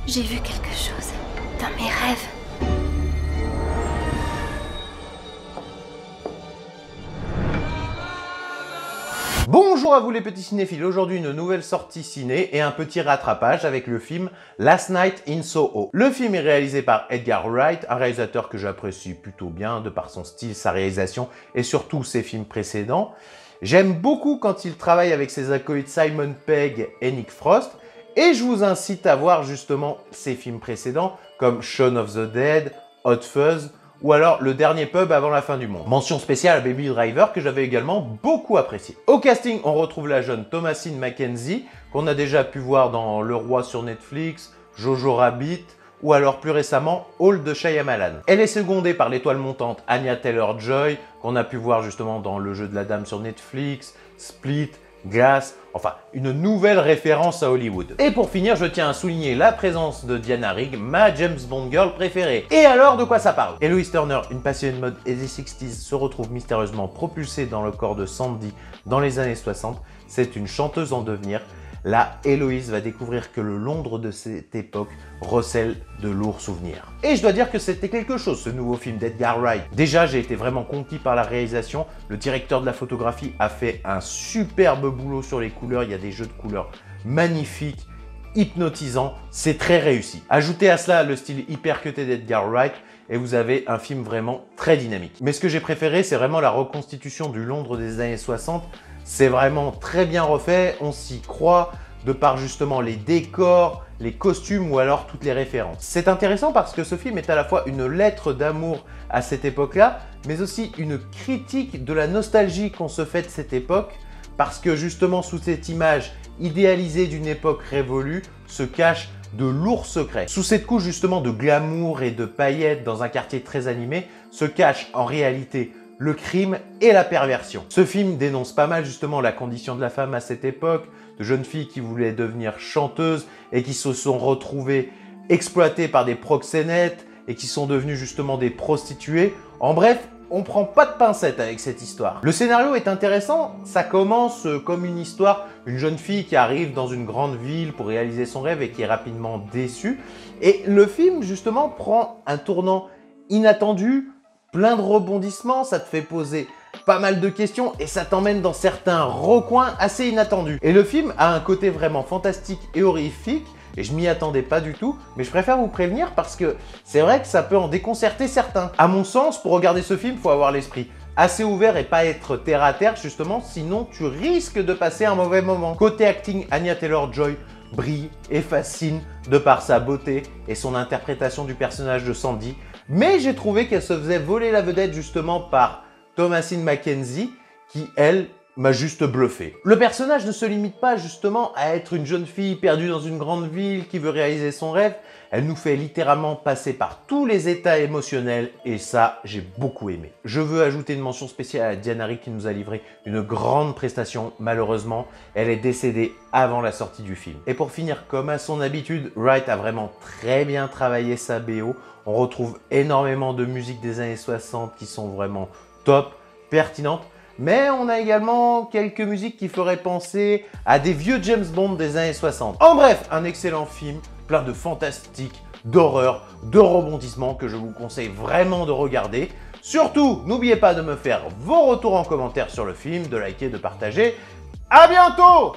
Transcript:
J'ai vu quelque chose dans mes rêves. Bonjour à vous les petits cinéphiles, aujourd'hui une nouvelle sortie ciné et un petit rattrapage avec le film Last Night in Soho. Le film est réalisé par Edgar Wright, un réalisateur que j'apprécie plutôt bien de par son style, sa réalisation et surtout ses films précédents. J'aime beaucoup quand il travaille avec ses acolytes Simon Pegg et Nick Frost et je vous incite à voir justement ses films précédents comme Shaun of the Dead, Hot Fuzz ou alors Le Dernier Pub avant la fin du monde. Mention spéciale à Baby Driver que j'avais également beaucoup apprécié. Au casting, on retrouve la jeune Thomasine McKenzie qu'on a déjà pu voir dans Le Roi sur Netflix, Jojo Rabbit ou alors plus récemment Hall de Shyamalan. Elle est secondée par l'étoile montante Anya Taylor-Joy qu'on a pu voir justement dans Le Jeu de la Dame sur Netflix, Split, Glass, enfin une nouvelle référence à Hollywood. Et pour finir, je tiens à souligner la présence de Diana Rigg, ma James Bond girl préférée. Et alors, de quoi ça parle? Eloise Turner, une passionnée de mode et des 60s, se retrouve mystérieusement propulsée dans le corps de Sandy dans les années 60. C'est une chanteuse en devenir. Là, Héloïse va découvrir que le Londres de cette époque recèle de lourds souvenirs. Et je dois dire que c'était quelque chose, ce nouveau film d'Edgar Wright. Déjà, j'ai été vraiment conquis par la réalisation. Le directeur de la photographie a fait un superbe boulot sur les couleurs. Il y a des jeux de couleurs magnifiques, hypnotisants. C'est très réussi. Ajoutez à cela le style hyper cuté d'Edgar Wright et vous avez un film vraiment très dynamique. Mais ce que j'ai préféré, c'est vraiment la reconstitution du Londres des années 60. C'est vraiment très bien refait, on s'y croit, de par justement les décors, les costumes ou alors toutes les références. C'est intéressant parce que ce film est à la fois une lettre d'amour à cette époque-là, mais aussi une critique de la nostalgie qu'on se fait de cette époque, parce que justement sous cette image idéalisée d'une époque révolue se cachent de lourds secrets. Sous cette couche justement de glamour et de paillettes dans un quartier très animé se cache en réalité le crime et la perversion. Ce film dénonce pas mal justement la condition de la femme à cette époque, de jeunes filles qui voulaient devenir chanteuses et qui se sont retrouvées exploitées par des proxénètes et qui sont devenues justement des prostituées. En bref, on prend pas de pincettes avec cette histoire. Le scénario est intéressant, ça commence comme une histoire, une jeune fille qui arrive dans une grande ville pour réaliser son rêve et qui est rapidement déçue. Et le film justement prend un tournant inattendu, plein de rebondissements, ça te fait poser pas mal de questions et ça t'emmène dans certains recoins assez inattendus. Et le film a un côté vraiment fantastique et horrifique et je m'y attendais pas du tout, mais je préfère vous prévenir parce que c'est vrai que ça peut en déconcerter certains. À mon sens, pour regarder ce film, il faut avoir l'esprit assez ouvert et pas être terre à terre justement, sinon tu risques de passer un mauvais moment. Côté acting, Anya Taylor-Joy brille et fascine de par sa beauté et son interprétation du personnage de Sandy. Mais j'ai trouvé qu'elle se faisait voler la vedette justement par Thomasine McKenzie qui, elle, m'a juste bluffé. Le personnage ne se limite pas justement à être une jeune fille perdue dans une grande ville qui veut réaliser son rêve. Elle nous fait littéralement passer par tous les états émotionnels et ça, j'ai beaucoup aimé. Je veux ajouter une mention spéciale à Diana Rigg qui nous a livré une grande prestation. Malheureusement, elle est décédée avant la sortie du film. Et pour finir, comme à son habitude, Wright a vraiment très bien travaillé sa BO. On retrouve énormément de musiques des années 60 qui sont vraiment top, pertinentes. Mais on a également quelques musiques qui feraient penser à des vieux James Bond des années 60. En bref, un excellent film, plein de fantastique, d'horreur, de rebondissements que je vous conseille vraiment de regarder. Surtout, n'oubliez pas de me faire vos retours en commentaire sur le film, de liker, de partager. À bientôt!